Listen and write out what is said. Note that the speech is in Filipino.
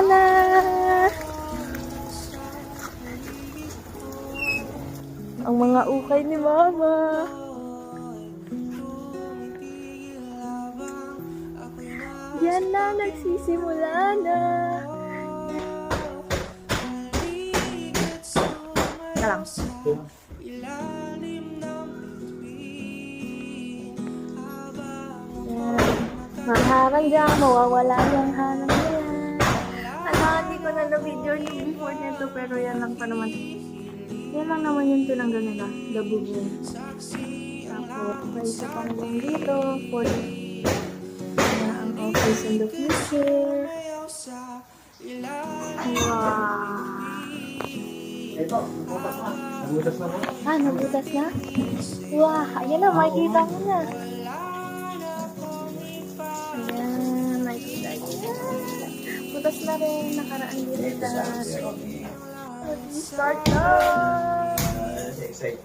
na. Ang mga ukay ni Mama. Yan na, nagsisimula na. Lang. Mahabang dyan, mawawala yung hanang yan. Hindi ko na na-video yung before nito, pero yan lang pa naman. Yan lang naman yung tinanggal nila, the bubong. Tapos, may isa pang lang dito, for ang office in the future. Wow! Ito, butas na. Nabutas na mo? Nabutas na? Wow! Ayan na, makikita mo na. Ayan, makikita niya. Butas na rin, nakaraan dito. Start na! Excited.